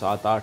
7-8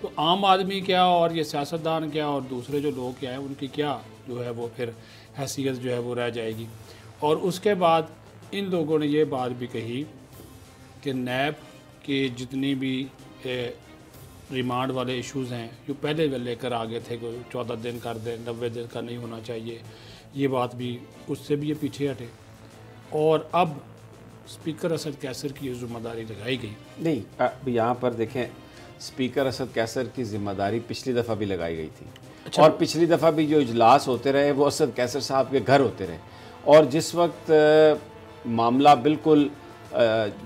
تو عام آدمی کیا اور یہ سیاستدان کیا اور دوسرے جو لوگ کیا ہیں ان کی کیا جو ہے وہ پھر حیثیت جو ہے وہ رہ جائے گی. اور اس کے بعد ان لوگوں نے یہ بات بھی کہی کہ نیب کے جتنی بھی ریمانڈ والے ایشوز ہیں جو پہلے وہ لے کر آگے تھے کہ 14 دن کر دیں 90 دن کا نہیں ہونا چاہیے, یہ بات بھی اس سے بھی یہ پیچھے ہٹے. اور اب اسپیکر اسد کیسر کی ذمہ داری لگائی گئی. نہیں, اب یہاں پر دیکھیں اسپیکر اسد کیسر کی ذمہ داری پچھلی دفعہ بھی لگائی گئی تھی. اور پچھلی دفعہ بھی جو اجلاس ہوتے رہے وہ اسد کیسر صاحب کے گھر ہوتے رہے, اور جس وقت معاملہ بالکل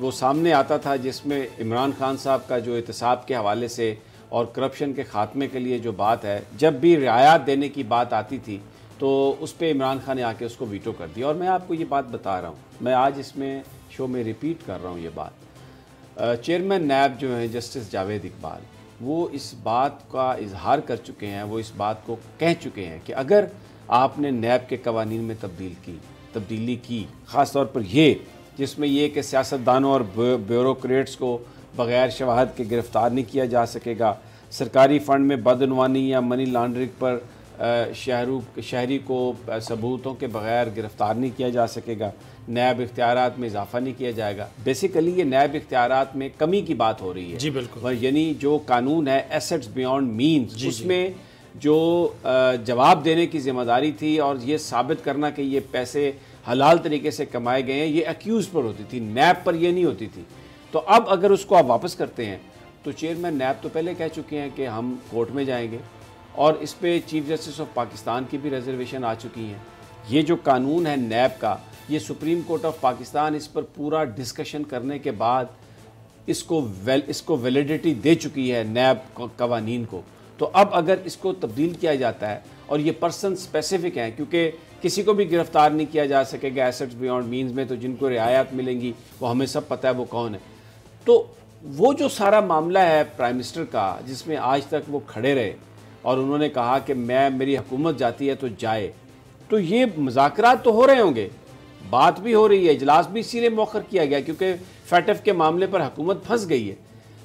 وہ سامنے آتا تھا جس میں عمران خان صاحب کا جو احتساب کے حوالے سے اور کرپشن کے خاتمے کے لیے جو بات ہے, جب بھی رعایت دینے کی بات آتی تھی تو اس پہ عمران خان نے آ کے اس کو ویٹو کر دیا. اور میں آپ کو یہ بات بتا رہا ہوں, میں آج اس میں شو میں ریپیٹ کر رہا ہوں یہ بات. چیئرمین نیب جو ہیں جسٹس جاوید اقبال, وہ اس بات کا اظہار کر چکے ہیں, وہ اس بات کو کہہ چکے ہیں کہ اگر آپ نے نیب کے قوانین میں تبدیلی کی, خاص طور پر یہ جس میں یہ کہ سیاستدانوں اور بیوروکریٹس کو بغیر شواہد کے گرفتار نہیں کیا جا سکے گا, سرکاری فنڈ میں بدعنوانی یا منی لانڈرنگ پر شہری کو ثبوتوں کے بغیر گرفتار نہیں کیا جا سکے گا, نیب اختیارات میں اضافہ نہیں کیا جائے گا. بیسیکلی یہ نیب اختیارات میں کمی کی بات ہو رہی ہے. جی بالکل. یعنی جو قانون ہے ایسٹس بیونڈ مینز, اس میں جو جواب دینے کی ذمہ داری تھی اور یہ ثابت کرنا کہ یہ پیسے حلال طریقے سے کمائے گئے ہیں, یہ ایکیوز پر ہوتی تھی, نیب پر یہ نہیں ہوتی تھی. تو اب اگر اس کو آپ واپس کرتے ہیں تو چیئرمین نیب تو پہلے کہہ چکے ہیں کہ ہم کورٹ میں جائیں گے, اور اس پہ چیف جسٹس آف پاکستان کی بھی ریزرویشن آ چکی ہیں. یہ جو قانون ہے نیب کا, یہ سپریم کورٹ آف پاکستان اس پر پورا ڈسکشن کرنے کے بعد اس کو ویلیڈیٹی دے چکی ہے نیب قوانین کو. تو اب اگر اس کو تبدیل کیا جاتا ہے, اور یہ پرسن اسپیسیفک ہیں کیونکہ کسی کو بھی گرفتار نہیں کیا جا سکے گا ایسٹس بیونڈ مینز میں, تو جن کو رعایت ملیں گی وہ ہمیں سب پتہ ہے وہ کون ہے. تو وہ جو سارا معاملہ ہے پرائم منسٹر کا, جس میں آج تک وہ کھڑے رہے اور انہوں نے کہا کہ میری حکومت جاتی ہے تو جائے, تو یہ مذاکرات تو ہو رہے ہوں گے, بات بھی ہو رہی ہے, اجلاس بھی اسی لیے مؤخر کیا گیا کیونکہ فیٹف کے معاملے پر حکومت پھنس گئی ہے.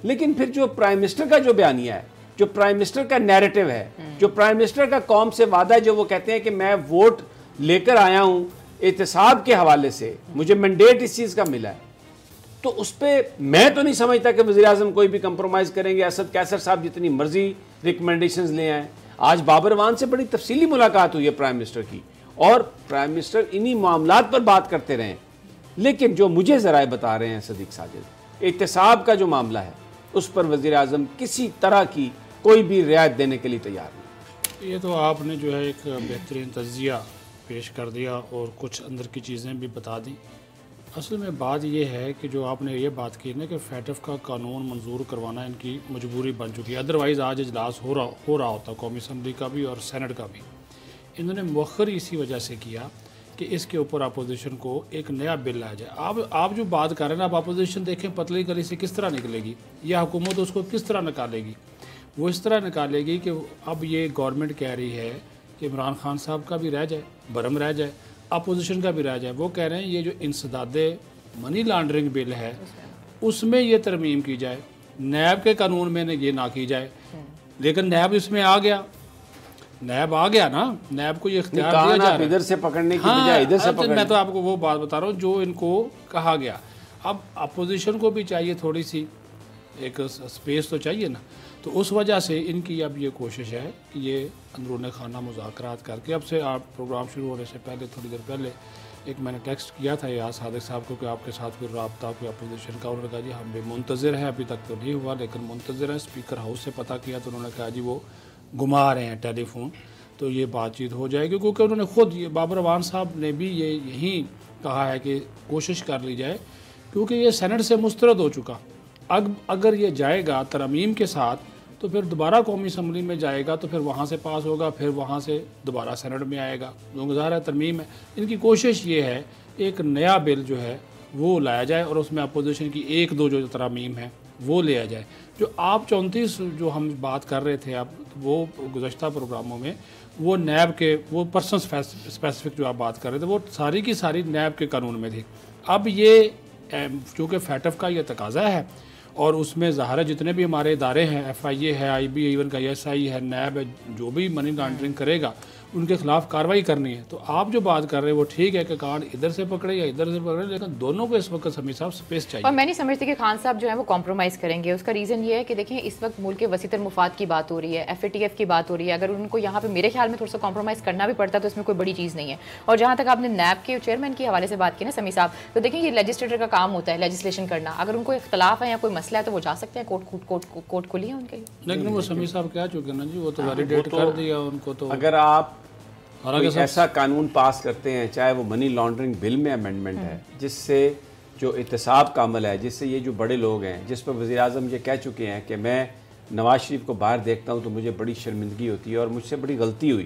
لیکن پھر جو پرائم منسٹر کا جو بیانیہ ہے, جو پرائم منسٹر کا نیریٹو ہے, جو پرائم منسٹر کا قوم سے وعدہ ہے, جو وہ کہتے ہیں کہ میں ووٹ لے کر آیا ہوں احتساب کے حوالے سے, مجھے مینڈیٹ اس چیز کا ملا ہے, تو اس پہ میں تو نہیں سمجھتا کہ وزیراعظم کوئی بھی کمپرومائز کریں گے. اسد کیسر صاحب جتنی مرضی ریکمنڈیشنز لے آئیں, آج بابر وان سے بڑی تفصیلی ملاقات ہوئی ہے پرائم منسٹر کی, اور پرائم منسٹر انہی معاملات پر بات کرتے رہے. لیکن جو مجھے ذرائع بتا رہے ہیں صدیق ساجد, احتساب کا جو معاملہ ہے اس پر وزیراعظم کسی طرح کی کوئی بھی رعایت دینے کے لیے تیار نہیں. یہ تو آپ نے جو ہے ایک بہترین تجزیہ پیش کر دیا اور کچھ اندر کی چیزیں بھی بتا دیں. اصل میں بات یہ ہے کہ جو آپ نے یہ بات کی نا کہ فیٹف کا قانون منظور کروانا ان کی مجبوری بن چکی ہے, ادروائز آج اجلاس ہو رہا ہوتا قومی اسمبلی کا بھی اور سینٹ کا بھی. انہوں نے مؤخر اسی وجہ سے کیا کہ اس کے اوپر اپوزیشن کو ایک نیا بل لایا جائے. آپ جو بات کر رہے ہیں نا, اب اپوزیشن دیکھیں پتلی گلی سے کس طرح نکلے گی, یا حکومت اس کو کس طرح نکالے گی. وہ اس طرح نکالے گی کہ اب یہ گورنمنٹ کہہ رہی ہے کہ عمران خان صاحب کا بھی رہ جائے, برہم رہ جائے, اپوزیشن کا بھی رہ جائے. وہ کہہ رہے ہیں یہ جو انسداد منی لانڈرنگ بل ہے اس میں یہ ترمیم کی جائے, نیب کے قانون میں یہ نہ کی جائے. لیکن نیب اس میں آ گیا, نیب آ گیا نا, نیب کو یہ اختیار دیا جا رہا ہے ادھر سے پکڑنے کی بجائے ادھر سے پکڑنے. میں تو آپ کو وہ بات بتا رہا ہوں جو ان کو کہا گیا. اب اپوزیشن کو بھی چاہیے تھوڑی سی ایک سپیس تو چاہیے نا, تو اس وجہ سے ان کی اب یہ کوشش ہے کہ یہ اندرون خانہ مذاکرات کر کے, اب سے آپ پروگرام شروع ہونے سے پہلے تھوڑی دیر پہلے ایک میں نے ٹیکسٹ کیا تھا یاد صادق صاحب کو کہ آپ کے ساتھ کوئی رابطہ کوئی اپوزیشن کا, انہوں نے کہا جی ہم بھی منتظر ہیں, ابھی تک تو نہیں ہوا لیکن منتظر ہیں. اسپیکر ہاؤس سے پتہ کیا تو انہوں نے کہا جی وہ گھما رہے ہیں ٹیلی فون, تو یہ بات چیت ہو جائے گی. کیونکہ انہوں نے خود یہ بابر وان صاحب نے بھی یہی کہا ہے کہ کوشش کر لی جائے, کیونکہ یہ سینٹ سے مسترد ہو چکا. اگر یہ جائے گا ترمیم کے ساتھ تو پھر دوبارہ قومی اسمبلی میں جائے گا, تو پھر وہاں سے پاس ہوگا, پھر وہاں سے دوبارہ سینٹ میں آئے گا. ظاہر ہے ترمیم ہے. ان کی کوشش یہ ہے ایک نیا بل جو ہے وہ لایا جائے اور اس میں اپوزیشن کی ایک دو جو ترمیم ہے وہ لیا جائے. جو آپ 34 جو ہم بات کر رہے تھے اب وہ گزشتہ پروگراموں میں, وہ نیب کے وہ پرسن اسپیسیفک جو آپ بات کر رہے تھے وہ ساری کی ساری نیب کے قانون میں تھی. اب یہ چونکہ فیٹف کا یہ تقاضا ہے اور اس میں ظاہر ہے جتنے بھی ہمارے ادارے ہیں FIA ہے IB ہے ایون کا SI ہے نیب ہے جو بھی منی لانڈرنگ کرے گا ان کے خلاف کارروائی کرنی ہے. تو آپ جو بات کر رہے ہیں وہ ٹھیک ہے کہ کارڈ ادھر سے پکڑے یا ادھر سے پکڑے لیکن دونوں کو اس وقت سمیع صاحب سپیس چاہیے. اور میں نہیں سمجھتی کہ خان صاحب جو ہے وہ کمپرومائز کریں گے. اس کا ریزن یہ ہے کہ دیکھیں اس وقت ملک کے وسیع تر مفاد کی بات ہو رہی ہے FATF کی بات ہو رہی ہے. اگر ان کو یہاں پہ میرے خیال میں تھوڑا سا کمپرومائز کرنا بھی پڑتا تو اس میں کوئی بڑی چیز نہیں ہے. اور جہاں تک آپ نے نیب کے چیئرمین کے حوالے سے بات کی نا سمیع صاحب تو دیکھیں یہ لیجسلیٹر کا کام ہوتا ہے لیجسلیشن کرنا. اگر ان کو اختلاف ہے یا کوئی مسئلہ ہے تو وہ جا سکتے ہیں کورٹ کھلی ہے ان کے لیے. لیکن وہ سمیع صاحب کہہ چکے نا جی وہ تو ویلیڈیٹ کر دیا ان کو. تو اگر آپ کوئی ایسا قانون پاس کرتے ہیں چاہے وہ منی لانڈرنگ بل میں امینڈمنٹ ہے جس سے جو احتساب کا عمل ہے جس سے یہ جو بڑے لوگ ہیں جس پر وزیر اعظم یہ کہہ چکے ہیں کہ میں نواز شریف کو باہر دیکھتا ہوں تو مجھے بڑی شرمندگی ہوتی ہے اور مجھ سے بڑی غلطی ہوئی.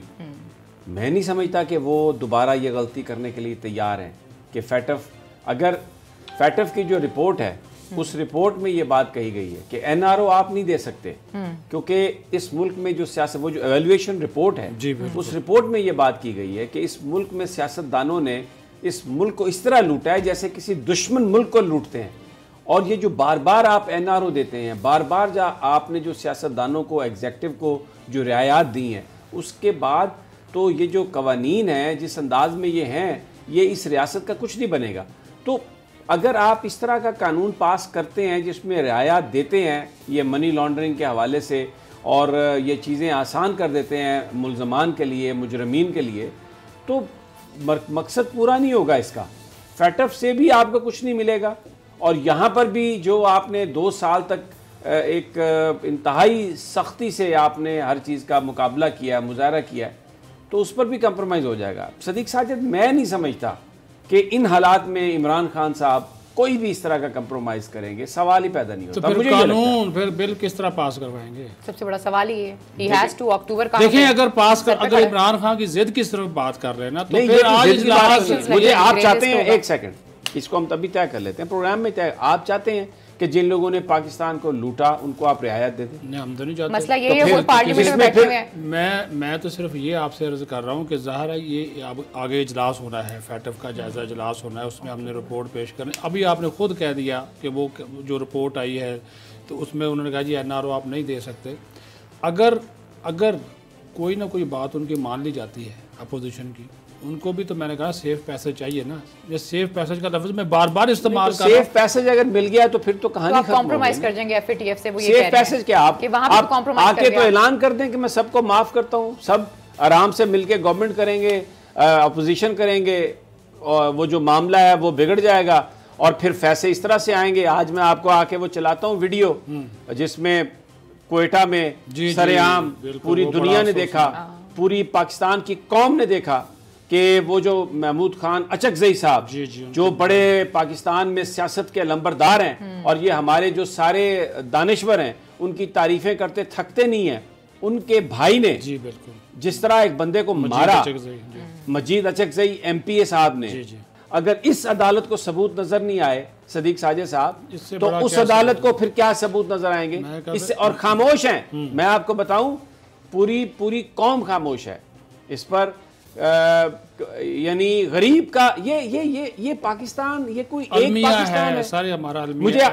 میں نہیں سمجھتا کہ وہ دوبارہ یہ غلطی کرنے کے لیے تیار ہیں کہ اگر فیٹف کی جو رپورٹ ہے اس رپورٹ میں یہ بات کہی گئی ہے کہ NRO آپ نہیں دے سکتے کیونکہ اس ملک میں جو سیاست وہ جو ایویلویشن رپورٹ ہے اس رپورٹ میں یہ بات کی گئی ہے کہ اس ملک میں سیاستدانوں نے اس ملک کو اس طرح لوٹا ہے جیسے کسی دشمن ملک کو لوٹتے ہیں. اور یہ جو بار بار آپ NRO دیتے ہیں بار بار آپ نے جو سیاستدانوں کو ایگزیکٹو کو جو رعایات دی ہیں اس کے بعد تو یہ جو قوانین ہیں جس انداز میں یہ ہیں یہ اس ریاست کا کچھ نہیں بنے گا. تو اگر آپ اس طرح کا قانون پاس کرتے ہیں جس میں رعایات دیتے ہیں یہ منی لانڈرنگ کے حوالے سے اور یہ چیزیں آسان کر دیتے ہیں ملزمان کے لیے مجرمین کے لیے تو مقصد پورا نہیں ہوگا اس کا. فیٹف سے بھی آپ کو کچھ نہیں ملے گا اور یہاں پر بھی جو آپ نے 2 سال تک ایک انتہائی سختی سے آپ نے ہر چیز کا مقابلہ کیا مظاہرہ کیا تو اس پر بھی کمپرومائز ہو جائے گا. صدیق ساجد میں نہیں سمجھتا کہ ان حالات میں عمران خان صاحب کوئی بھی اس طرح کا کمپرومائز کریں گے سوال ہی پیدا نہیں ہوتا. تو پھر قانون پھر بل کس طرح پاس کروائیں گے سب سے بڑا سوال ہی ہے. ہی ہیز ٹو اکتوبر کا دیکھیں اگر پاس کر اگر عمران خان کی ضد کی طرف بات کر رہے ہیں نا تو پھر آج مجھے آپ چاہتے ہیں ایک سیکنڈ اس کو ہم تبھی طے کر لیتے ہیں پروگرام میں طے آپ چاہتے ہیں کہ جن لوگوں نے پاکستان کو لوٹا ان کو آپ رعایت دے دیں. ہم تو نہیں چاہتے. مسئلہ یہ ہے وہ پارلیمنٹ میں بیٹھے ہوئے ہیں. میں تو صرف یہ آپ سے عرض کر رہا ہوں کہ ظاہر ہے یہ آگے اجلاس ہونا ہے فیٹف کا جائزہ اجلاس ہونا ہے اس میں ہم نے رپورٹ پیش کرنی. ابھی آپ نے خود کہہ دیا کہ وہ جو رپورٹ آئی ہے تو اس میں انہوں نے کہا جی NRO آپ نہیں دے سکتے. اگر کوئی نہ کوئی بات ان کی مان لی جاتی ہے اپوزیشن کی ان کو بھی تو میں نے کہا سیف پیسج چاہیے نا. یہ سیف پیسج کا لفظ میں بار بار استعمال کر رہا ہوں. سیف پیسج اگر مل گیا تو پھر تو کہانی ختم ہو گئی. کمپرومائز کر جائیں گے FATF سے وہ یہ کہہ رہے ہیں سیف پیسج کیا آپ آ کے تو اعلان کر دیں کہ میں سب کو معاف کرتا ہوں سب آرام سے مل کے گورنمنٹ کریں گے اپوزیشن کریں گے اور وہ جو معاملہ ہے وہ بگڑ جائے گا اور پھر فیصلے اس طرح سے آئیں گے. آج میں آپ کو آ کے وہ چلاتا ہوں ویڈیو جس میں کوئٹہ میں سر عام پوری دنیا نے دیکھا پوری پاکستان کی قوم نے دیکھا کہ وہ جو محمود خان اچکزئی صاحب جو بڑے پاکستان میں سیاست کے علمبردار ہیں اور یہ ہمارے جو سارے دانشور ہیں ان کی تعریفیں کرتے تھکتے نہیں ہیں. ان کے بھائی نے جس طرح ایک بندے کو مارا مجید اچکزئی MPA صاحب نے اگر اس عدالت کو ثبوت نظر نہیں آئے صدیق ساجد صاحب تو اس عدالت کو پھر کیا ثبوت نظر آئیں گے اس سے. اور خاموش ہیں میں آپ کو بتاؤں پوری قوم خاموش ہے اس پر. یعنی غریب کا یہ پاکستان یہ کوئی ایک پاکستان ہے سارے ہمارا مجھے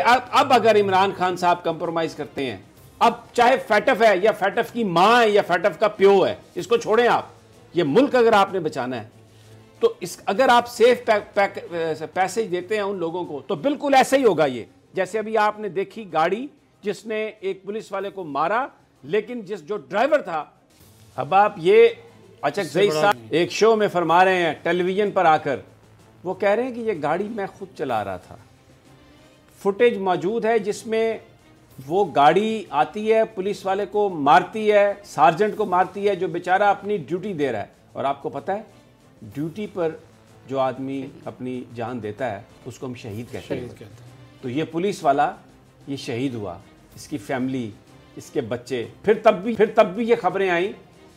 اب اگر عمران خان صاحب کمپرومائز کرتے ہیں اب چاہے فیٹف ہے یا فیٹف کی ماں ہے یا فیٹف کا پیو ہے اس کو چھوڑیں آپ. یہ ملک اگر آپ نے بچانا ہے تو اگر آپ سیف پیسج دیتے ہیں ان لوگوں کو تو بالکل ایسا ہی ہوگا. یہ جیسے ابھی آپ نے دیکھی گاڑی جس نے ایک پولیس والے کو مارا لیکن جو ڈرائیور تھا اب آپ یہ اچکزئی صاحب ایک شو میں فرما رہے ہیں ٹیلی ویژن پر آ کر وہ کہہ رہے ہیں کہ یہ گاڑی میں خود چلا رہا تھا. فوٹیج موجود ہے جس میں وہ گاڑی آتی ہے پولیس والے کو مارتی ہے سارجنٹ کو مارتی ہے جو بیچارہ اپنی ڈیوٹی دے رہا ہے. اور آپ کو پتہ ہے ڈیوٹی پر جو آدمی اپنی جان دیتا ہے اس کو ہم شہید کہتے ہیں. تو یہ پولیس والا یہ شہید ہوا اس کی فیملی اس کے بچے پھر تب بھی یہ خبریں آئیں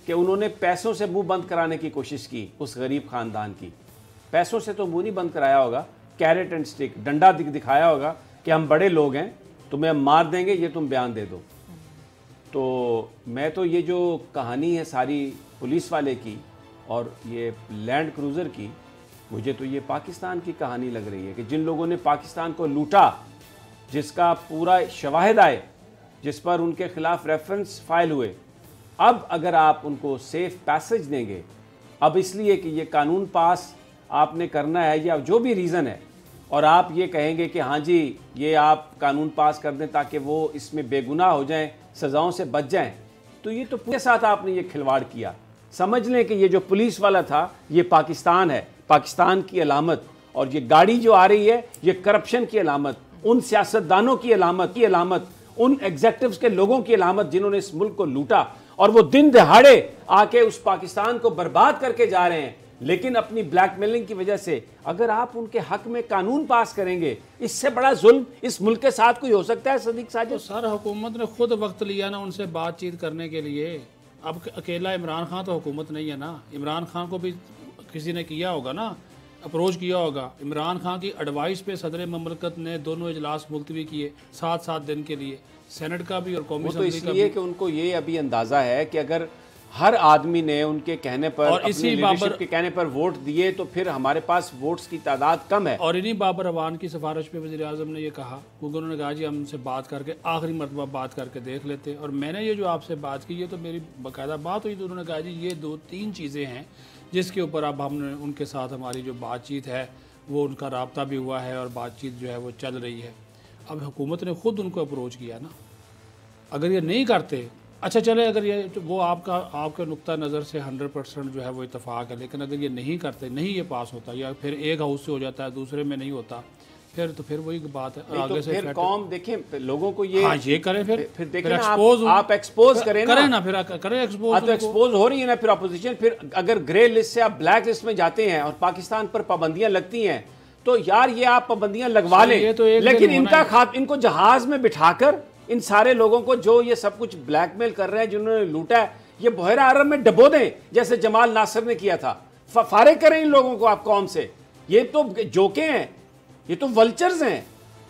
کہ انہوں نے پیسوں سے منہ بند کرانے کی کوشش کی اس غریب خاندان کی. پیسوں سے تو منہ نہیں بند کرایا ہوگا کیرٹ اینڈ سٹک ڈنڈا دکھایا ہوگا کہ ہم بڑے لوگ ہیں تمہیں ہم مار دیں گے یہ تم بیان دے دو. تو میں تو یہ جو کہانی ہے ساری پولیس والے کی اور یہ لینڈ کروزر کی مجھے تو یہ پاکستان کی کہانی لگ رہی ہے کہ جن لوگوں نے پاکستان کو لوٹا، جس کا پورا شواہد آئے، جس پر ان کے خلاف ریفرنس فائل ہوئے، اب اگر آپ ان کو سیف پیسج دیں گے، اب اس لیے کہ یہ قانون پاس آپ نے کرنا ہے یا جو بھی ریزن ہے، اور آپ یہ کہیں گے کہ ہاں جی یہ آپ قانون پاس کر دیں تاکہ وہ اس میں بے گناہ ہو جائیں، سزاؤں سے بچ جائیں، تو یہ تو پورے ساتھ آپ نے یہ کھلواڑ کیا۔ سمجھ لیں کہ یہ جو پولیس والا تھا یہ پاکستان ہے، پاکستان کی علامت، اور یہ گاڑی جو آ رہی ہے یہ کرپشن کی علامت، ان سیاستدانوں کی علامت، ان ایگزیکٹوز کے لوگوں کی علامت جنہوں نے اس ملک کو لوٹا، اور وہ دن دہاڑے آ کے اس پاکستان کو برباد کر کے جا رہے ہیں، لیکن اپنی بلیک میلنگ کی وجہ سے۔ اگر آپ ان کے حق میں قانون پاس کریں گے، اس سے بڑا ظلم اس ملک کے ساتھ کوئی ہو سکتا ہے صدیق ساجد؟ تو سر حکومت نے خود وقت لیا نا ان سے بات چیت کرنے کے لیے۔ اب اکیلا عمران خان تو حکومت نہیں ہے نا، عمران خان کو بھی کسی نے کیا ہوگا نا، اپروچ کیا ہوگا۔ عمران خان کی ایڈوائس پہ صدر مملکت نے دونوں اجلاس ملتوی کیے 7 دن کے لیے، سینٹ کا بھی اور قومی وہ تو اسمبلی اس کا لیے بھی۔ کہ ان کو یہ ابھی اندازہ ہے کہ اگر ہر آدمی نے ان کے کہنے پر، اور اپنی اسی لیڈرشپ کے کہنے پر ووٹ دیے تو پھر ہمارے پاس ووٹس کی تعداد کم ہے۔ اور انہی بابر اعوان کی سفارش پہ وزیر اعظم نے یہ کہا، کیونکہ انہوں نے کہا جی ہم ان سے بات کر کے آخری مرتبہ بات کر کے دیکھ لیتے، اور میں نے یہ جو آپ سے بات کی یہ تو میری باقاعدہ بات ہوئی، تو انہوں نے کہا جی یہ 2-3 چیزیں ہیں جس کے اوپر اب ہم نے ان کے ساتھ ہماری جو بات چیت ہے وہ ان کا رابطہ بھی ہوا ہے اور بات چیت جو ہے وہ چل رہی ہے۔ اب حکومت نے خود ان کو اپروچ کیا نا، اگر یہ نہیں کرتے، اچھا چلے اگر یہ وہ آپ کے نقطہ نظر سے 100% جو ہے وہ اتفاق ہے، لیکن اگر یہ نہیں کرتے، نہیں یہ پاس ہوتا، یا پھر ایک ہاؤس سے ہو جاتا ہے دوسرے میں نہیں ہوتا، پھر وہی بات ہے۔ تو پھر قوم دیکھیں لوگوں کو ہاں یہ کریں، پھر دیکھیں آپ ایکسپوز کریں نا، پھر کریں ایکسپوز۔ تو ایکسپوز ہو رہی ہے نا پھر اپوزیشن۔ پھر اگر گرے لسٹ سے آپ بلیک لسٹ میں جاتے ہیں اور پاکستان پر پابندیاں لگتی ہیں تو یار یہ آپ پابندیاں لگوا لیں، لیکن ان کو جہاز میں بٹھا کر ان سارے لوگوں کو جو یہ سب کچھ بلیک میل کر رہے ہیں، جنہوں نے لوٹا ہے، یہ بحیرہ عرب میں ڈبو دیں جیسے جمال ناصر نے کیا تھا۔ فارغ کریں ان لوگوں کو آپ قوم سے۔ یہ تو جوکے ہیں، یہ تو ولچرز ہیں،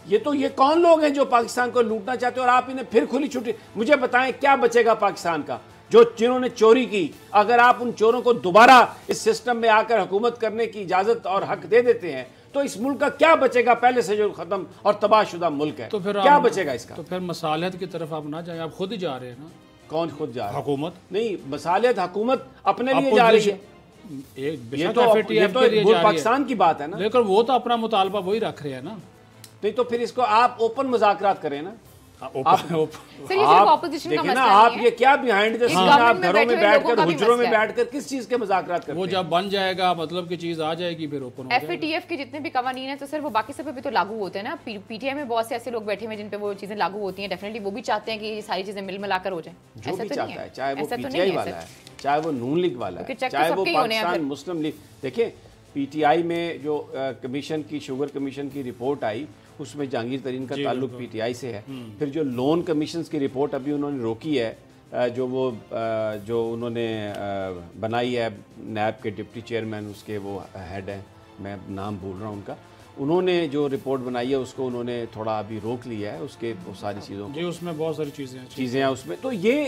یہ کون لوگ ہیں جو پاکستان کو لوٹنا چاہتے ہیں، اور آپ انہیں پھر کھلی چھٹی۔ مجھے بتائیں کیا بچے گا پاکستان کا؟ جنہوں نے چوری کی، اگر آپ ان چوروں کو دوبارہ اس سسٹم میں آ کر حکومت کرنے کی اجازت اور حق دے دیتے ہیں تو اس ملک کا کیا بچے گا؟ پہلے سے جو ختم اور تباہ شدہ ملک ہے، تو پھر کیا بچے گا اس کا؟ تو پھر مصالحت کی طرف آپ نہ جائیں، آپ خود ہی جا رہے ہیں نا۔ کون خود جا رہا ہے؟ حکومت نہیں، مصالحت حکومت اپنے لیے جا رہی ہے، یہ تو پاکستان کی بات ہے نا، لیکن وہ تو اپنا مطالبہ وہی رکھ رہے ہیں نا۔ نہیں تو پھر اس کو آپ اوپن مذاکرات کریں نا۔ دیکھیں نا آپ یہ کیا بیہائنڈ دا سین، آپ گھروں میں بیٹھ کر حجروں میں بیٹھ کر کس چیز کے مذاکرات کرتے ہیں؟ وہ جب بن جائے گا مطلب کہ چیز آ جائے گی پھر اوپن ہو جائے گا۔ FATF کے جتنے بھی قوانین ہیں تو سر وہ باقی سب پہ بھی تو لاگو ہوتے ہیں نا۔ PTI میں بہت سے ایسے لوگ بیٹھے ہوئے ہیں جن پہ وہ چیزیں لاگو ہوتی ہیں، ڈیفینیٹلی وہ بھی چاہتے ہیں کہ یہ ساری چیزیں مل ملا کر ہو جائیں۔ جو بھی چاہتا ہے، چاہے وہ PTI والا ہے، چاہے وہ نون لیگ والا ہے، چاہے وہ پاکستان مسلم لیگ۔ دیکھیں PTI میں جو کمیشن کی شوگر کمیشن کی رپورٹ آئی اس میں جہانگیر ترین کا تعلق PTI سے ہے۔ پھر جو لون کمیشنز کی رپورٹ ابھی انہوں نے روکی ہے، جو انہوں نے بنائی ہے نیب کے ڈپٹی چیئرمین، اس کے وہ ہیڈ ہیں، میں نام بھول رہا ہوں ان کا، انہوں نے جو رپورٹ بنائی ہے اس کو انہوں نے تھوڑا ابھی روک لیا ہے، اس کے وہ ساری چیزوں جی اس میں بہت ساری چیزیں ہیں اس میں۔ تو یہ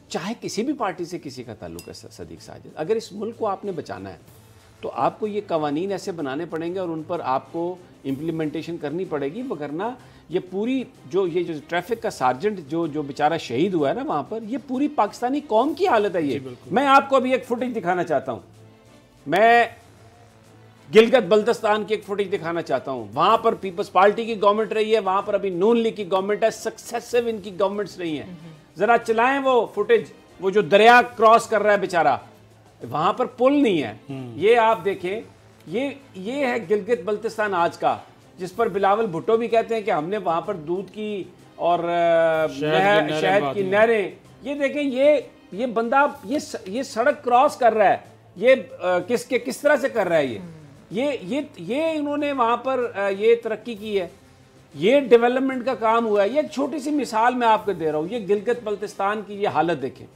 چاہے کسی بھی پارٹی سے کسی کا تعلق ہے صدیق ساجد، اگر اس ملک کو آپ نے بچانا ہے تو آپ کو یہ قوانین ایسے بنانے پڑیں گے اور ان پر آپ کو امپلیمنٹیشن کرنی پڑے گی، وگرنہ یہ پوری جو ٹریفک کا سارجنٹ جو بیچارہ شہید ہوا ہے نا وہاں پر، یہ پوری پاکستانی قوم کی حالت ہے یہ۔ میں آپ کو ابھی ایک فوٹیج دکھانا چاہتا ہوں، میں گلگت بلتستان کی ایک فوٹیج دکھانا چاہتا ہوں۔ وہاں پر پیپلز پارٹی کی گورنمنٹ رہی ہے، وہاں پر ابھی نون لیگ کی گورنمنٹ ہے، سکسیسو ان کی گورنمنٹس رہی ہیں۔ ذرا چلائیں وہ فوٹیج، وہ جو دریا کراس کر رہا ہے بیچارہ، وہاں پر پل نہیں ہے۔ یہ آپ دیکھیں، یہ ہے گلگت بلتستان آج کا، جس پر بلاول بھٹو بھی کہتے ہیں کہ ہم نے وہاں پر دودھ کی اور شہد کی نہریں۔ یہ دیکھیں یہ بندہ یہ سڑک کراس کر رہا ہے، یہ کس طرح سے کر رہا ہے؟ یہ انہوں نے وہاں پر یہ ترقی کی ہے، یہ ڈیولپمنٹ کا کام ہوا ہے۔ یہ ایک چھوٹی سی مثال میں آپ کو دے رہا ہوں، یہ گلگت بلتستان کی یہ حالت دیکھیں۔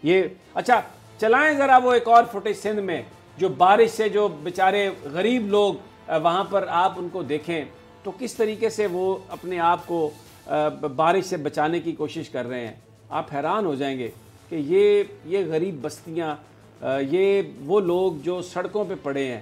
یہ اچھا چلائیں ذرا وہ ایک اور فوٹیج سندھ میں، جو بارش سے جو بیچارے غریب لوگ وہاں پر آپ ان کو دیکھیں تو کس طریقے سے وہ اپنے آپ کو بارش سے بچانے کی کوشش کر رہے ہیں۔ آپ حیران ہو جائیں گے کہ یہ غریب بستیاں، یہ وہ لوگ جو سڑکوں پہ پڑے ہیں،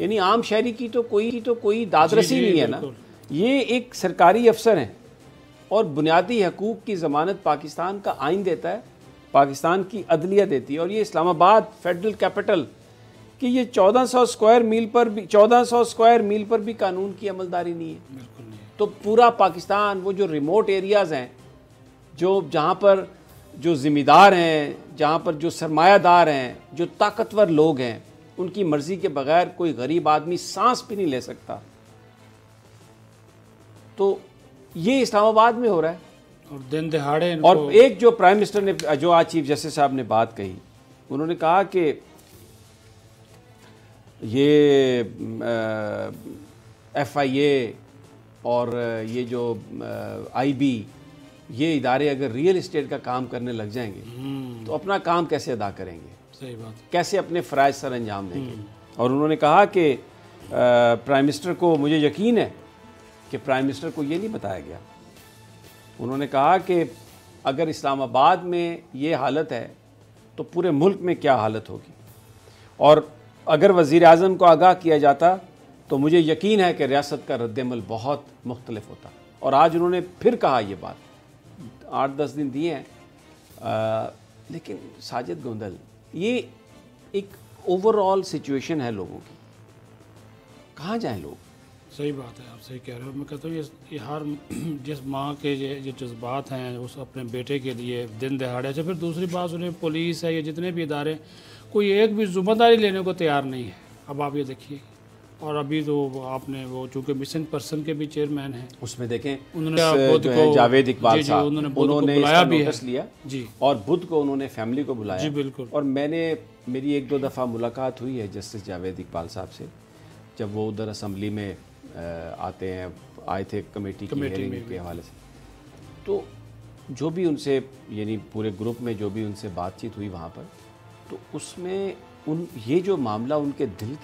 یعنی عام شہری کی تو کوئی دادرسی نہیں ہے نا. یہ ایک سرکاری افسر ہیں اور بنیادی حقوق کی ضمانت پاکستان کا آئین دیتا ہے, پاکستان کی عدلیہ دیتی ہے, اور یہ اسلام آباد فیڈرل کیپٹل کہ یہ 1400 اسکوائر میل پر بھی قانون کی عملداری نہیں ہے. تو پورا پاکستان, وہ جو ریموٹ ایریاز ہیں, جہاں پر جو ذمہ دار ہیں, جہاں پر جو سرمایہ دار ہیں, جو طاقتور لوگ ہیں, ان کی مرضی کے بغیر کوئی غریب آدمی سانس بھی نہیں لے سکتا. تو یہ اسلام آباد میں ہو رہا ہے. اور دن دہاڑے اور ایک جو پرائم منسٹر نے, جو آج چیف جسٹس صاحب نے بات کہی, انہوں نے کہا کہ یہ ایف آئی اے اور یہ جو آئی بی, یہ ادارے اگر ریئل اسٹیٹ کا کام کرنے لگ جائیں گے تو اپنا کام کیسے ادا کریں گے, صحیح بات, کیسے اپنے فرائض سر انجام دیں گے. اور انہوں نے کہا کہ پرائم منسٹر کو, مجھے یقین ہے کہ پرائم منسٹر کو یہ نہیں بتایا گیا. انہوں نے کہا کہ اگر اسلام آباد میں یہ حالت ہے تو پورے ملک میں کیا حالت ہوگی, اور اگر وزیر اعظم کو آگاہ کیا جاتا تو مجھے یقین ہے کہ ریاست کا رد عمل بہت مختلف ہوتا. اور آج انہوں نے پھر کہا یہ بات, 8-10 دن دیے ہیں. لیکن ساجد گوندل, یہ ایک اوور آل سچویشن ہے لوگوں کی, کہاں جائیں لوگ؟ صحیح بات ہے, آپ صحیح کہہ رہے ہو. میں کہتا ہوں یہ ہر جس ماں کے یہ جذبات ہیں اس اپنے بیٹے کے لیے دن دہاڑے. اچھا, پھر دوسری بات سنیں, پولیس ہے, یہ جتنے بھی ادارے, کوئی ایک بھی ذمہ داری لینے کو تیار نہیں ہے. اب آپ یہ دیکھیے, اور ابھی تو آپ نے وہ چونکہ مسنگ پرسن کے بھی چیئرمین ہیں, اس میں دیکھیں انہوں نے جاوید اقبال صاحب, انہوں نے بلایا بھی نوٹس لیا جی, اور بدھ کو انہوں نے فیملی کو بلایا. جی بالکل. اور میری 1-2 دفعہ ملاقات ہوئی ہے جسٹس جاوید اقبال صاحب سے, جب وہ ادھر اسمبلی میں آئے تھے کمیٹی کی ہیئرنگ کے حوالے سے. تو جو بھی ان سے, یعنی پورے گروپ میں جو بھی ان سے بات چیت ہوئی وہاں پر, تو اس میں یہ جو معاملہ ان کے دل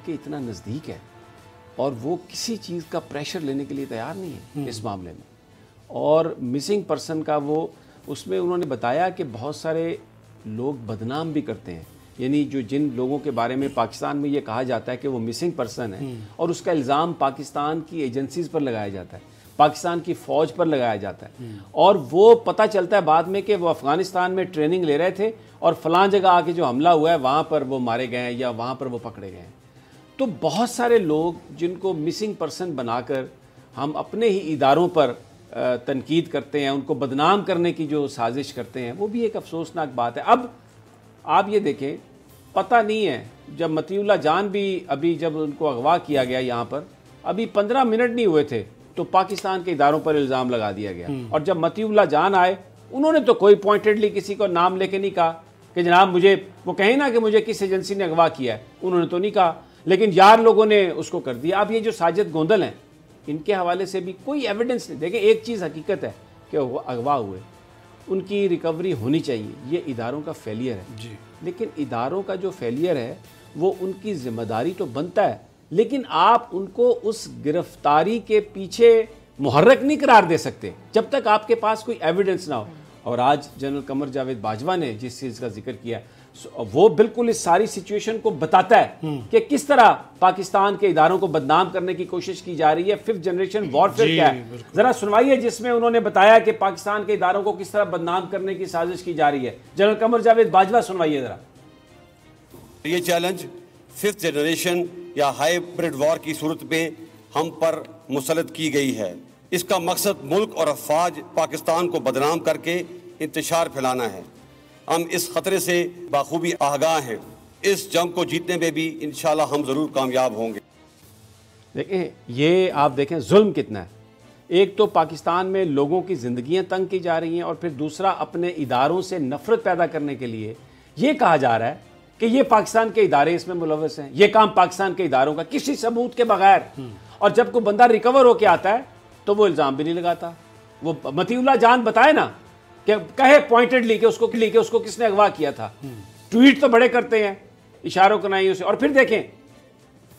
کے اتنا نزدیک ہے, اور وہ کسی چیز کا پریشر لینے کے لیے تیار نہیں ہے اس معاملے میں. اور مسنگ پرسن کا وہ, اس میں انہوں نے بتایا کہ بہت سارے لوگ بدنام بھی کرتے ہیں, یعنی جن لوگوں کے بارے میں پاکستان میں یہ کہا جاتا ہے کہ وہ مسنگ پرسن ہے, اور اس کا الزام پاکستان کی ایجنسیز پر لگایا جاتا ہے, پاکستان کی فوج پر لگایا جاتا ہے, اور وہ پتہ چلتا ہے بعد میں کہ وہ افغانستان میں ٹریننگ لے رہے تھے اور فلاں جگہ آ کے جو حملہ ہوا ہے وہاں پر وہ مارے گئے ہیں یا وہاں پر وہ پکڑے گئے ہیں. تو بہت سارے لوگ جن کو مسنگ پرسن بنا کر ہم اپنے ہی اداروں پر تنقید کرتے ہیں, ان کو بدنام کرنے کی جو سازش کرتے ہیں, وہ بھی ایک افسوسناک بات ہے. اب آپ یہ دیکھیں, پتہ نہیں ہے, جب مطیع اللہ جان بھی ابھی جب ان کو اغوا کیا گیا یہاں پر, ابھی 15 منٹ نہیں ہوئے تھے تو پاکستان کے اداروں پر الزام لگا دیا گیا. اور جب مطیع اللہ جان آئے, انہوں نے تو کوئی پوائنٹڈلی کسی کو نام لے کے نہیں کہا کہ جناب مجھے, وہ کہیں نا کہ مجھے کس ایجنسی نے اغوا کیا ہے, انہوں نے تو نہیں کہا, لیکن یار لوگوں نے اس کو کر دیا. اب یہ جو ساجد گوندل ہیں, ان کے حوالے سے بھی کوئی ایویڈنس نہیں. دیکھیں, ایک چیز حقیقت ہے کہ وہ اغوا ہوئے, ان کی ریکوری ہونی چاہیے, یہ اداروں کا فیلئر ہے جی. لیکن اداروں کا جو فیلئر ہے وہ ان کی ذمہ داری تو بنتا ہے, لیکن آپ ان کو اس گرفتاری کے پیچھے محرک نہیں قرار دے سکتے جب تک آپ کے پاس کوئی ایویڈنس نہ ہو. اور آج جنرل قمر جاوید باجوہ نے جس چیز کا ذکر کیا, وہ بالکل اس ساری سچویشن کو بتاتا ہے کہ کس طرح پاکستان کے اداروں کو بدنام کرنے کی کوشش کی جا رہی ہے. 5th جنریشن وارفیئر کیا ہے, ذرا سنوائیے, جس میں انہوں نے بتایا کہ پاکستان کے اداروں کو کس طرح بدنام کرنے کی سازش کی جا رہی ہے. جنرل قمر جاوید باجوہ, سنوائیے ذرا. یہ چیلنج 5th جنریشن یا ہائیبرڈ وار کی صورت میں ہم پر مسلط کی گئی ہے. اس کا مقصد ملک اور افواج پاکستان کو بدنام کر کے انتشار پھیلانا ہے. ہم اس خطرے سے بخوبی آگاہ ہیں. اس جنگ کو جیتنے میں بھی انشاءاللہ ہم ضرور کامیاب ہوں گے. دیکھیں, یہ آپ دیکھیں ظلم کتنا ہے. ایک تو پاکستان میں لوگوں کی زندگیاں تنگ کی جا رہی ہیں, اور پھر دوسرا اپنے اداروں سے نفرت پیدا کرنے کے لیے یہ کہا جا رہا ہے کہ یہ پاکستان کے ادارے اس میں ملوث ہیں, یہ کام پاکستان کے اداروں کا, کسی ثبوت کے بغیر. اور جب کوئی بندہ ریکور ہو کے آتا ہے تو وہ الزام بھی نہیں لگاتا. وہ مطیع اللہ جان بتائے نا, کہ کہے پوائنٹڈلی کہ اس کو کس نے اغوا کیا تھا. ٹویٹ تو بڑے کرتے ہیں اشاروں کنائیوں سے. اور پھر دیکھیں,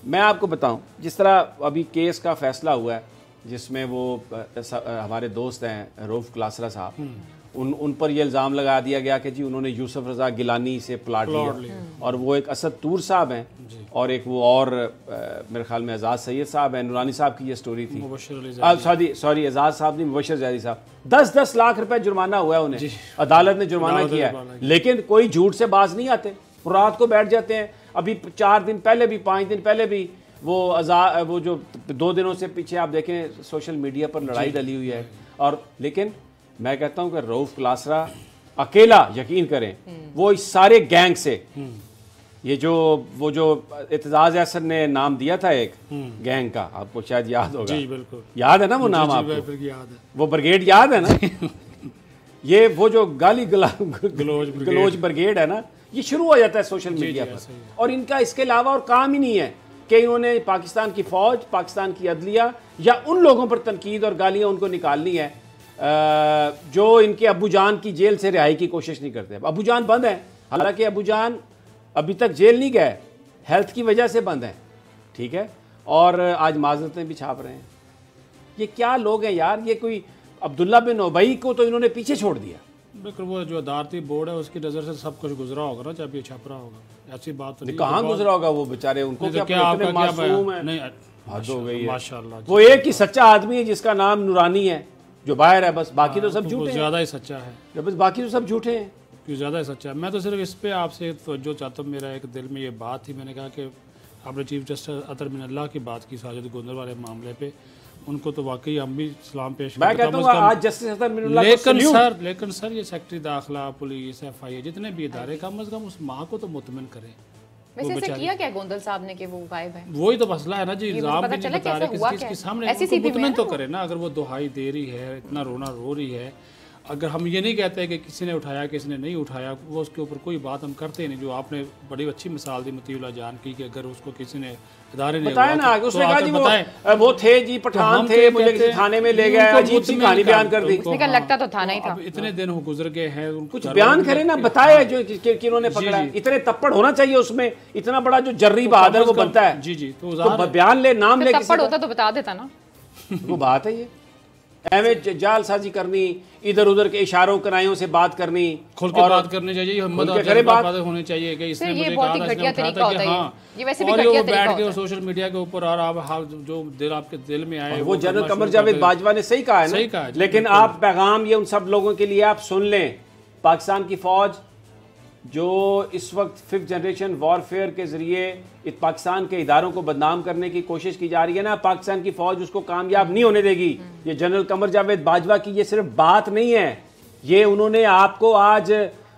میں آپ کو بتاؤں, جس طرح ابھی کیس کا فیصلہ ہوا ہے جس میں وہ ہمارے دوست ہیں روف کلاسرا صاحب, ان پر یہ الزام لگا دیا گیا کہ جی انہوں نے یوسف رضا گیلانی سے پلاٹ لیا، اور وہ ایک اسد طور صاحب ہیں اور ایک وہ اور میرے خیال میں اعزاز سید صاحب ہیں، نورانی صاحب کی یہ سٹوری تھی، سوری اعزاز صاحب نہیں، مبشر زیدی صاحب، 10 لاکھ روپے جرمانہ ہوا ہے انہیں، عدالت نے جرمانہ کیا ہے، لیکن کوئی جھوٹ سے باز نہیں آتے، رات کو بیٹھ جاتے ہیں۔ ابھی 4 دن پہلے بھی 5 دن پہلے بھی وہ جو 2 دنوں سے پیچھے آپ دیکھیں سوشل میڈیا پر لڑائی ڈلی ہوئی ہے، اور لیکن میں کہتا ہوں کہ رؤف کلاسرا اکیلا، یقین کریں، وہ اس سارے گینگ سے، یہ وہ جو اعتزاز احسن نے نام دیا تھا ایک گینگ کا، آپ کو شاید یاد ہوگا، جی بالکل یاد ہے نا وہ نام آپ کو، وہ بریگیڈ یاد ہے نا، یہ وہ جو گالی گلوچ بریگیڈ ہے نا، یہ شروع ہو جاتا ہے سوشل میڈیا پر، اور ان کا اس کے علاوہ اور کام ہی نہیں ہے کہ انہوں نے پاکستان کی فوج، پاکستان کی عدلیہ یا ان لوگوں پر تنقید اور گالیاں ان کو نکالنی ہے جو ان کے ابو جان کی جیل سے رہائی کی کوشش نہیں کرتے۔ ابو جان بند ہیں، حالانکہ ابو جان ابھی تک جیل نہیں گئے، ہیلتھ کی وجہ سے بند ہیں، ٹھیک ہے، اور آج معذرتیں بھی چھاپ رہے ہیں۔ یہ کیا لوگ ہیں یار، یہ کوئی عبداللہ بن ابی کو تو انہوں نے پیچھے چھوڑ دیا۔ بالکل، وہ جو عدالتی بورڈ ہے اس کی نظر سے سب کچھ گزرا ہوگا نا، جب یہ چھپ رہا ہوگا، ایسی بات تو نہیں۔ کہاں گزرا ہوگا وہ بیچارے، ان کو کیا اتنے معصوم ہیں، حد ہو گئی ہے۔ ماشاءاللہ، وہ ایک ہی سچا آدمی ہے جس کا نام نورانی ہے جو باہر ہے، بس باقی تو سب جھوٹے ہیں، زیادہ ہی سچا ہے، بس باقی تو سب جھوٹے ہیں، کیوں زیادہ ہی سچا ہے۔ میں تو صرف اس پہ آپ سے توجہ چاہتا ہوں، میرا ایک دل میں یہ بات تھی، میں نے کہا کہ آپ نے چیف جسٹس اطہر من اللہ کی بات کی ساجد گوندر والے معاملے پہ، ان کو تو واقعی ہم بھی سلام پیش میں کہتا ہوں آج جسٹس اطہر من اللہ کو لیکن سر یہ سیکٹری داخلہ، پولیس، ایف آئی اے، جتنے بھی ادارے، کم از کم اس ماں کو تو مطمئن کریں۔ ویسے ایسا کیا کیا گوندل صاحب نے کہ وہ غائب ہیں؟ وہی تو مسئلہ ہے نا جی، الزام بھی نہیں بتا رہے کس چیز کے سامنے، ان کو مطمئن تو کرے نا۔ اگر وہ دہائی دے رہی ہے، اتنا رونا رو رہی ہے، اگر ہم یہ نہیں کہتے کہ کسی نے اٹھایا کسی نے نہیں اٹھایا، وہ اس کے اوپر کوئی بات ہم کرتے نہیں۔ جو آپ نے بڑی اچھی مثال دی مطیع اللہ جان کی کہ اگر اس کو کسی نے ادارے نے بتایا نا، اس نے کہا جی وہ تھے جی پٹھان تھے، مجھے کسی تھانے میں لے گئے، عجیب سی کہانی بیان کر دی، لگتا تو تھانہ ہی تھا۔ اتنے دن گزر گئے ہیں، کچھ بیان کرے نا، بتایا جو کہ انہوں نے پکڑا، اتنے تپڑ ہونا چاہیے اس میں، اتنا بڑا جو جری بہادر وہ بنتا ہے، جی جی، تو بیان لے، نام لے، تپڑ ہوتا تو بتا دیتا نا، وہ بات ہے۔ یہ ایویں جال سازی کرنی، ادھر ادھر کے اشاروں کنائیوں سے بات کرنی، کھل کے بات کرنی چاہیے، ہمت اور جذبہ ہونی چاہیے کہ اس نے مجھے کہا تھا، اس نے اٹھایا تھا کہ ہاں، اور یہ بیٹھ کے سوشل میڈیا کے اوپر، اور آپ جو دل آپ کے دل میں آئے، وہ جنرل قمر جاوید باجوہ نے صحیح کہا ہے نا، لیکن آپ پیغام یہ ان سب لوگوں کے لیے آپ سن لیں، پاکستان کی فوج جو اس وقت 5th جنریشن وارفیئر کے ذریعے پاکستان کے اداروں کو بدنام کرنے کی کوشش کی جا رہی ہے نا، پاکستان کی فوج اس کو کامیاب نہیں ہونے دے گی۔ یہ جنرل قمر جاوید باجوہ کی یہ صرف بات نہیں ہے، یہ انہوں نے آپ کو آج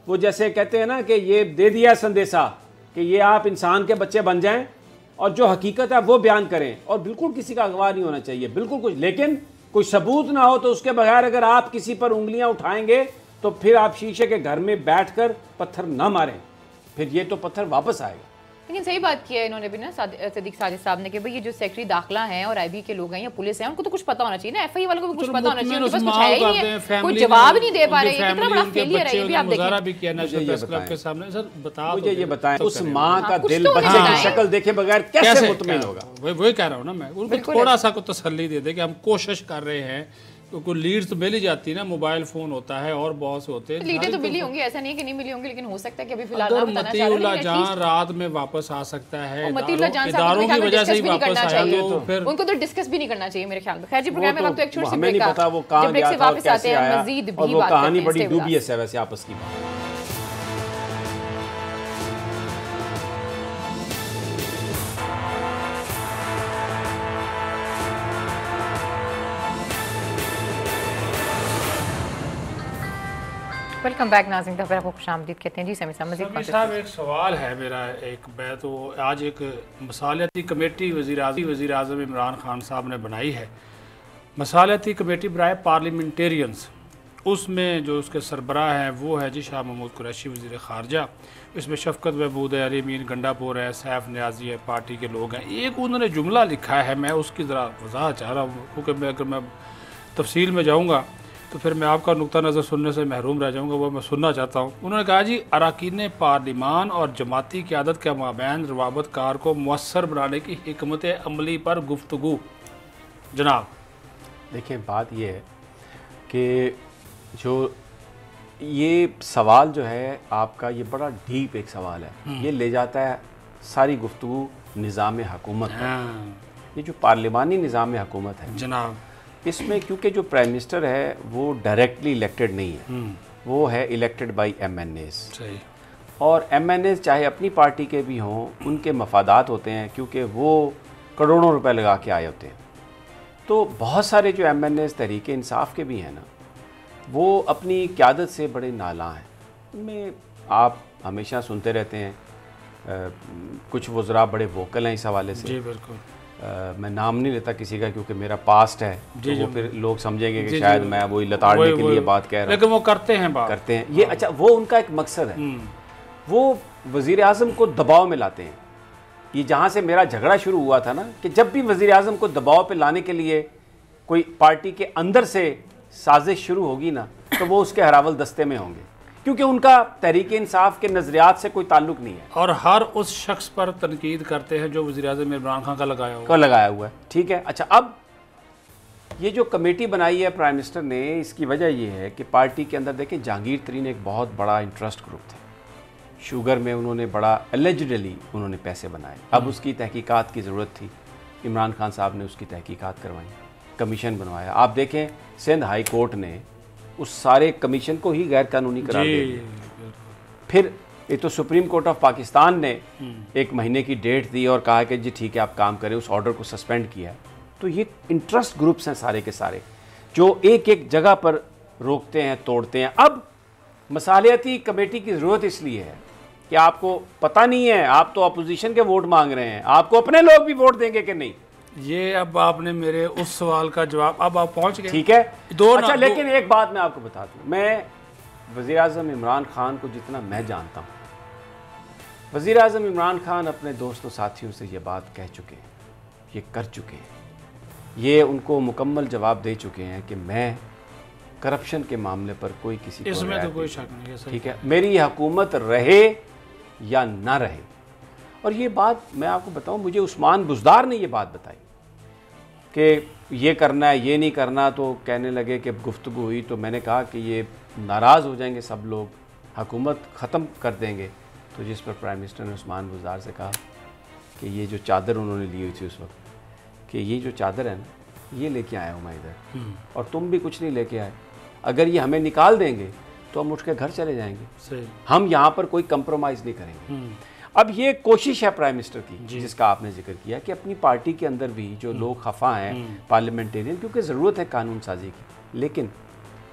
وہ جیسے کہتے ہیں نا کہ یہ دے دیا سندیسہ کہ یہ آپ انسان کے بچے بن جائیں اور جو حقیقت ہے وہ بیان کریں، اور بالکل کسی کا اغوا نہیں ہونا چاہیے، بالکل کچھ، لیکن کوئی ثبوت نہ ہو تو اس کے بغیر اگر آپ کسی پر انگلیاں اٹھائیں گے تو پھر آپ شیشے کے گھر میں بیٹھ کر پتھر نہ ماریں، پھر یہ تو پتھر واپس آئے گا۔ لیکن صحیح بات کیا ہے انہوں نے بھی نا، صدیق ساجد صاحب نے، کہ بھئی یہ جو سیکٹری داخلہ ہیں اور آئی بی کے لوگ ہیں یا پولیس ہیں، ان کو تو کچھ پتا ہونا چاہیے نا، ایف آئی والوں کو بھی کچھ پتا ہونا چاہیے، ان کے پاس کچھ ہے ہی نہیں ہے، کوئی جواب نہیں دے پا رہے، کتنا بڑا فیلئر ہے یہ بھی آپ دیکھیں۔ مجھے یہ بتائیں اس ماں کا دل بچے کی شکل دیکھے بغیر کیسے مطمئن ہوگا؟ وہی کہہ رہا ہوں نا میں، ان کو تھوڑا سا کو تسلی دے دے کہ ہم کوشش کر رہے ہیں، کوئی لیڈ تو مل ہی جاتی ہے نا، موبائل فون ہوتا ہے اور بہت سے ہوتے ہیں، لیڈیں تو ملی ہوں گی، ایسا نہیں کہ نہیں ملی ہوں گی، لیکن ہو سکتا ہے کہ ابھی فی الحال نہ بتانا مطیع اللہ جان رات میں واپس آ سکتا ہے، مطیع اللہ جان صاحب اداروں کی وجہ سے ہی واپس آیا، تو پھر ان کو تو ڈسکس بھی نہیں کرنا چاہیے میرے خیال میں۔ خیر جی، پروگرام میں وقت تو ایک چھوٹی سی ہمیں نہیں پتا وہ کہاں گیا تھا اور کیسے آیا، اور وہ کہانی بڑی ڈوبیس ہے ویسے آپس کی بات۔ ویلکم بیک ناظرین، دفعہ آپ کو خوش آمدید کہتے ہیں۔ جی سمیع صاحب، مزید سمیع صاحب ایک سوال ہے میرا، ایک میں تو آج ایک مصالحتی کمیٹی وزیر اعظم عمران خان صاحب نے بنائی ہے، مصالحتی کمیٹی برائے پارلیمنٹیرینز، اس میں جو اس کے سربراہ ہیں وہ ہے جی شاہ محمود قریشی وزیر خارجہ، اس میں شفقت محمود ہے، علی امین گنڈا پور ہے، سیف نیازی ہے، پارٹی کے لوگ ہیں۔ ایک انہوں نے جملہ لکھا ہے، میں اس کی ذرا وضاحت چاہ رہا ہوں، کیونکہ اگر میں تفصیل میں جاؤں گا تو پھر میں آپ کا نقطہ نظر سننے سے محروم رہ جاؤں گا، وہ میں سننا چاہتا ہوں۔ انہوں نے کہا جی اراکین پارلیمان اور جماعتی قیادت کے مابین روابط کار کو مؤثر بنانے کی حکمت عملی پر گفتگو۔ جناب دیکھیں بات یہ ہے کہ جو یہ سوال جو ہے آپ کا، یہ بڑا ڈیپ ایک سوال ہے، یہ لے جاتا ہے ساری گفتگو نظام حکومت ہے. یہ جو پارلیمانی نظام حکومت ہے جناب، اس میں کیونکہ جو پرائم منسٹر ہے وہ ڈائریکٹلی الیکٹڈ نہیں ہے، وہ ہے elected by MNAs. صحیح. اور ایم این ایز چاہے اپنی پارٹی کے بھی ہوں، ان کے مفادات ہوتے ہیں کیونکہ وہ کروڑوں روپے لگا کے آئے ہوتے ہیں. تو بہت سارے جو M N as Tehreek Insaf کے بھی ہیں نا، وہ اپنی قیادت سے بڑے نالاں ہیں. ان میں آپ ہمیشہ سنتے رہتے ہیں کچھ وزراء بڑے ووکل ہیں اس حوالے سے. جی بالکل. میں نام نہیں لیتا کسی کا کیونکہ میرا پاسٹ ہے، تو وہ پھر لوگ سمجھیں گے کہ شاید میں وہی لتاڑنے کے لیے بات کہہ رہا ہوں، لیکن وہ کرتے ہیں بات، کرتے ہیں یہ. اچھا، وہ ان کا ایک مقصد ہے، وہ وزیر اعظم کو دباؤ میں لاتے ہیں. یہ جہاں سے میرا جھگڑا شروع ہوا تھا نا، کہ جب بھی وزیر اعظم کو دباؤ پہ لانے کے لیے کوئی پارٹی کے اندر سے سازش شروع ہوگی نا، تو وہ اس کے ہراول دستے میں ہوں گے، کیونکہ ان کا تحریک انصاف کے نظریات سے کوئی تعلق نہیں ہے. اور ہر اس شخص پر تنقید کرتے ہیں جو وزیر اعظم عمران خان کا لگایا ہوا ہے. ٹھیک ہے. اچھا، اب یہ جو کمیٹی بنائی ہے پرائم منسٹر نے، اس کی وجہ یہ ہے کہ پارٹی کے اندر دیکھیں جہانگیر ترین ایک بہت بڑا انٹرسٹ گروپ تھا. شوگر میں انہوں نے بڑا اللیجڈلی انہوں نے پیسے بنائے. اب اس کی تحقیقات کی ضرورت تھی، عمران خان صاحب نے اس کی تحقیقات کروائی، کمیشن بنوایا. آپ دیکھیں سندھ ہائی کورٹ نے اس سارے کمیشن کو ہی غیر قانونی قرار دے دیا. پھر یہ تو سپریم کورٹ آف پاکستان نے 1 مہینے کی ڈیٹ دی اور کہا کہ جی ٹھیک ہے آپ کام کریں، اس آرڈر کو سسپینڈ کیا ہے. تو یہ انٹرسٹ گروپس ہیں سارے کے سارے، جو ایک ایک جگہ پر روکتے ہیں، توڑتے ہیں. اب مصالحتی کمیٹی کی ضرورت اس لیے ہے کہ آپ کو پتہ نہیں ہے، آپ تو اپوزیشن کے ووٹ مانگ رہے ہیں، آپ کو اپنے لوگ بھی ووٹ دیں گے کہ نہیں. یہ اب آپ نے میرے اس سوال کا جواب، اب آپ پہنچ گئے. ٹھیک ہے. اچھا، لیکن ایک بات میں آپ کو بتا دوں، میں وزیر اعظم عمران خان کو جتنا میں جانتا ہوں، وزیر اعظم عمران خان اپنے دوستوں ساتھیوں سے یہ بات کہہ چکے ہیں، یہ کر چکے ہیں، یہ ان کو مکمل جواب دے چکے ہیں کہ میں کرپشن کے معاملے پر کوئی کسی اس کو میں تو رعایت کوئی نہیں. شک نہیں ہے. ٹھیک ہے، میری حکومت رہے یا نہ رہے. اور یہ بات میں آپ کو بتاؤں، مجھے عثمان بزدار نے یہ بات بتائی کہ یہ کرنا ہے، یہ نہیں کرنا. تو کہنے لگے کہ گفتگو ہوئی تو میں نے کہا کہ یہ ناراض ہو جائیں گے سب لوگ، حکومت ختم کر دیں گے. تو جس پر پرائم منسٹر نے عثمان بزدار سے کہا کہ یہ جو چادر انہوں نے لی ہوئی تھی اس وقت، کہ یہ جو چادر ہے نا، یہ لے کے آیا ہوں میں ادھر، اور تم بھی کچھ نہیں لے کے آئے. اگر یہ ہمیں نکال دیں گے تو ہم اٹھ کے گھر چلے جائیں گے، ہم یہاں پر کوئی کمپرومائز نہیں کریں گے. اب یہ کوشش ہے پرائم منسٹر کی، جس کا آپ نے ذکر کیا، کہ اپنی پارٹی کے اندر بھی جو لوگ خفا ہیں پارلیمنٹیرین، کیونکہ ضرورت ہے قانون سازی کی، لیکن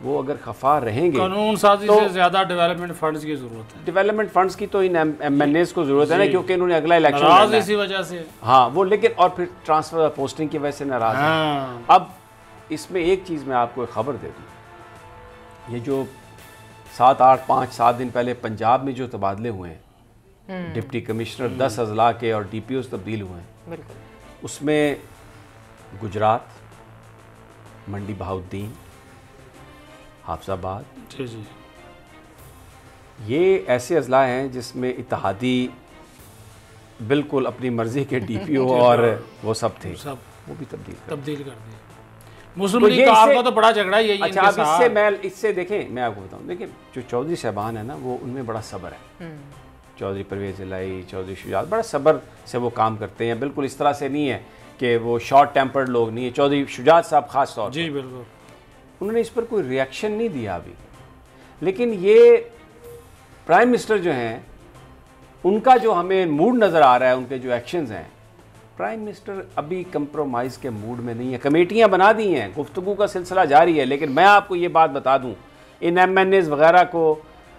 وہ اگر خفا رہیں گے، قانون سازی سے زیادہ ڈیولپمنٹ فنڈز کی ضرورت ہے. ڈیولپمنٹ فنڈز کی تو ان ایم این ایز کو ضرورت ہے نا، کیونکہ انہوں نے اگلا الیکشن ناراض اسی وجہ سے. ہاں وہ، لیکن اور پھر ٹرانسفر پوسٹنگ کی وجہ سے ناراض ہیں. اب اس میں ایک چیز میں آپ کو ایک خبر دے دوں، یہ جو 7 دن پہلے پنجاب میں جو تبادلے ہوئے ہیں، ڈپٹی کمشنر 10 اضلاع کے اور ڈی پی اوز تبدیل ہوئے ہیں، اس میں گجرات، منڈی بہاؤالدین، حافظ آباد، یہ ایسے اضلاع ہیں جس میں اتحادی بالکل اپنی مرضی کے ڈی پی او اور وہ سب تھے، وہ بھی تبدیل کر دیا. مسلم لیگ کا آپ کا تو بڑا جھگڑا ہی ہے. اچھا، اب اس سے دیکھیں، میں آپ کو بتاؤں، دیکھیں جو چودھری صاحبان ہیں نا، وہ ان میں بڑا صبر ہے. چودھری پرویز الہی، چودھری شجاعت بڑا صبر سے وہ کام کرتے ہیں. بالکل اس طرح سے نہیں ہے کہ وہ شارٹ ٹیمپرڈ لوگ نہیں ہیں. چودھری شجاعت صاحب خاص طور پر، جی بالکل، انہوں نے اس پر کوئی ریئیکشن نہیں دیا ابھی. لیکن یہ پرائم منسٹر جو ہیں، ان کا جو ہمیں موڈ نظر آ رہا ہے، ان کے جو ایکشنز ہیں، پرائم منسٹر ابھی کمپرومائز کے موڈ میں نہیں ہے. کمیٹیاں بنا دی ہیں، گفتگو کا سلسلہ جاری ہے. لیکن میں آپ کو یہ بات بتا دوں، ان ایم این ایز وغیرہ کو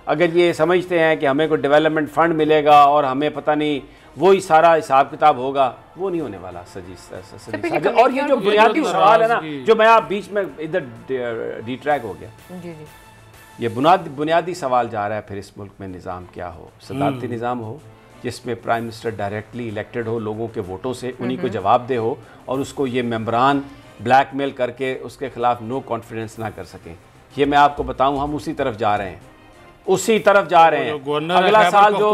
اگر یہ سمجھتے ہیں کہ ہمیں کوئی ڈیولپمنٹ فنڈ ملے گا اور ہمیں پتہ نہیں وہی سارا حساب کتاب ہوگا، وہ نہیں ہونے والا. اور یہ جو بنیادی سوال ہے نا، جو میں آپ بیچ میں ادھر ڈی ٹریک ہو گیا، یہ بنیادی سوال جا رہا ہے پھر اس ملک میں نظام کیا ہو، صدارتی نظام ہو جس میں پرائم منسٹر ڈائریکٹلی الیکٹڈ ہو لوگوں کے ووٹوں سے، انہی کو جواب دہ ہو، اور اس کو یہ ممبران بلیک میل کر کے اس کے خلاف نو کانفیڈنس نہ کر سکیں. یہ میں آپ کو بتاؤں، ہم اسی طرف جا رہے ہیں، اسی طرف جا رہے ہیں. اگلا سال جو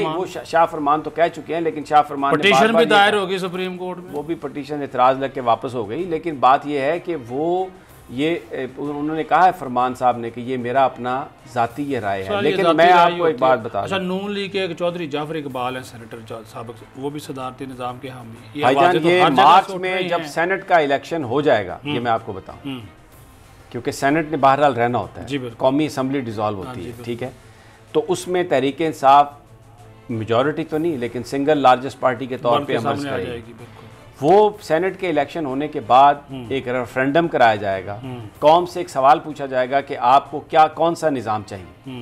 وہ شاہ فرمان تو کہہ چکے ہیں، لیکن شاہ فرمان پٹیشن بھی دائر ہوگی سپریم کورٹ میں، وہ بھی پٹیشن اعتراض لگ کے واپس ہو گئی. لیکن بات یہ ہے کہ وہ یہ انہوں نے کہا ہے فرمان صاحب نے کہ یہ میرا اپنا ذاتی یہ رائے ہے، سر، یہ لیکن ذاتی میں رائے آپ کو ایک ہوتی بات ہے۔ بتا اچھا، دوں نون لیگ کے ایک چودھری جعفر اقبال ہیں سینیٹر سابق، وہ بھی صدارتی نظام کے حامی۔ بھائی جان یہ مارچ میں جب سینٹ کا الیکشن ہو جائے گا، یہ میں آپ کو بتاؤں، کیونکہ سینٹ نے بہرحال رہنا ہوتا ہے، قومی اسمبلی ڈیزالو ہوتی ہے، ٹھیک ہے، تو اس میں تحریک انصاف میجورٹی تو نہیں لیکن سنگل لارجسٹ پارٹی کے طور پہ عمل کرے گی۔ وہ سینٹ کے الیکشن ہونے کے بعد ایک ریفرینڈم کرایا جائے گا، قوم سے ایک سوال پوچھا جائے گا کہ آپ کو کون سا نظام چاہیے،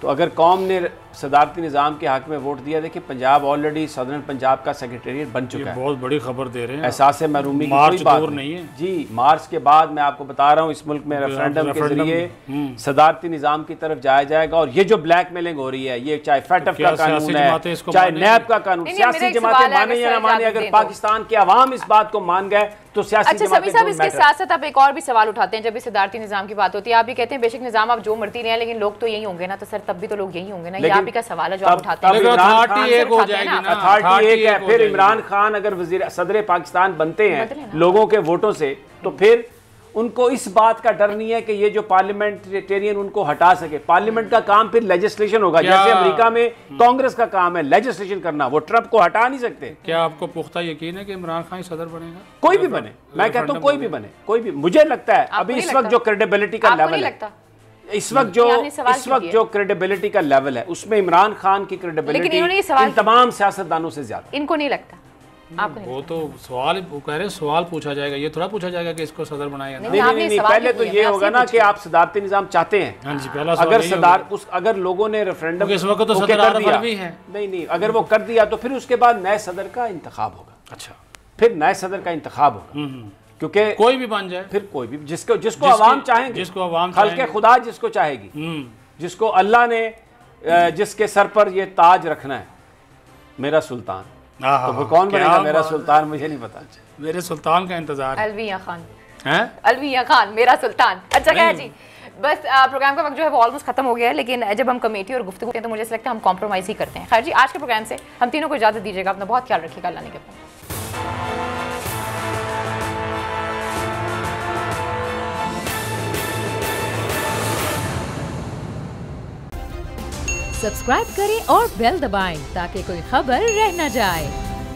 تو اگر قوم نے صدارتی نظام کے حق میں ووٹ دیا، دیکھیں پنجاب آلریڈی صدرن پنجاب کا سیکریٹریٹ بن چکا ہے، بہت بڑی خبر دے رہے ہیں، احساس محرومی کی کوئی بات نہیں ہے جی۔ مارچ کے بعد میں آپ کو بتا رہا ہوں اس ملک میں ریفرینڈم کے ذریعے صدارتی نظام کی طرف جایا جائے گا، اور یہ جو بلیک میلنگ ہو رہی ہے، یہ چاہے فیٹ اف کا قانون ہے، چاہے نیب کا قانون، سیاسی جماعتیں مانے یا نہ مانے، اگر پاکستان کے عوام اس بات کو مان گئے تو سیاسی اچھا سمیع صاحب، اس کے ساتھ ساتھ آپ ایک اور بھی سوال اٹھاتے ہیں جب بھی صدارتی نظام کی بات ہوتی ہے، آپ بھی کہتے ہیں بیشک نظام آپ جو مرتی رہے ہیں لیکن لوگ تو یہی ہوں گے نا، تو سر تب بھی تو لوگ یہی ہوں گے نا، یہ آپ ہی کا سوال ہے جو آپ اٹھاتے ہیں۔ اتھارٹی ایک ہو جائے گی نا، اتھارٹی ایک ہے، پھر عمران خان اگر صدر پاکستان بنتے ہیں لوگوں کے ووٹوں سے، تو پھر ان کو اس بات کا ڈر نہیں ہے کہ یہ جو پارلیمنٹیرین ان کو ہٹا سکے۔ پارلیمنٹ کا کام پھر لیجسلیشن ہوگا، جیسے امریکہ میں کانگریس کا کام ہے لیجسلیشن کرنا، وہ ٹرمپ کو ہٹا نہیں سکتے۔ کیا آپ کو پختہ یقین ہے کہ عمران خان صدر بنے گا؟ کوئی بھی بنے، میں کہتا ہوں کوئی بھی بنے، کوئی بھی، مجھے لگتا ہے ابھی اس وقت جو کریڈیبلٹی کا لیول ہے، اس وقت جو کریڈیبلٹی کا لیول ہے اس میں عمران خان کی کریڈیبلٹی ان تمام سیاستدانوں سے زیادہ۔ ان کو نہیں لگتا؟ وہ تو سوال کہہ رہے ہیں، سوال پوچھا جائے گا، یہ تھوڑا پوچھا جائے گا کہ اس کو صدر بنایا نا۔ نہیں، پہلے تو یہ ہوگا نا کہ آپ صدارتی نظام چاہتے ہیں، اگر لوگوں نے ریفرینڈم اس وقت تو صدر عرفت بھی ہیں، نہیں اگر وہ کر دیا تو پھر اس کے بعد نئے صدر کا انتخاب ہوگا۔ اچھا، پھر نئے صدر کا انتخاب ہوگا، کیونکہ کوئی بھی بن جائے، پھر کوئی بھی جس کو عوام چاہیں گے، جس کو عوام خلق خدا جس کو چاہے گی، جس کو اللہ نے جس کے سر پر یہ تاج رکھنا ہے، میرا سلطان، تو وہ کون بنے گا میرا سلطان؟ مجھے نہیں پتا، میرے سلطان کا انتظار ہے۔ الویہ خان، الویہ خان میرا سلطان۔ اچھا کہا جی، بس پروگرام کا وقت جو ہے وہ آلموسٹ ختم ہو گیا ہے، لیکن جب ہم کمیٹی اور گفتگو کرتے ہیں تو مجھے لگتا ہے ہم کمپرومائز ہی کرتے ہیں۔ خیر جی، آج کے پروگرام سے ہم تینوں کو اجازت دیجیے گا، اپنا بہت خیال رکھیے گا، اللہ نے کے سبسکرائب کریں اور بیل دبائیں تاکہ کوئی خبر رہ نہ جائے۔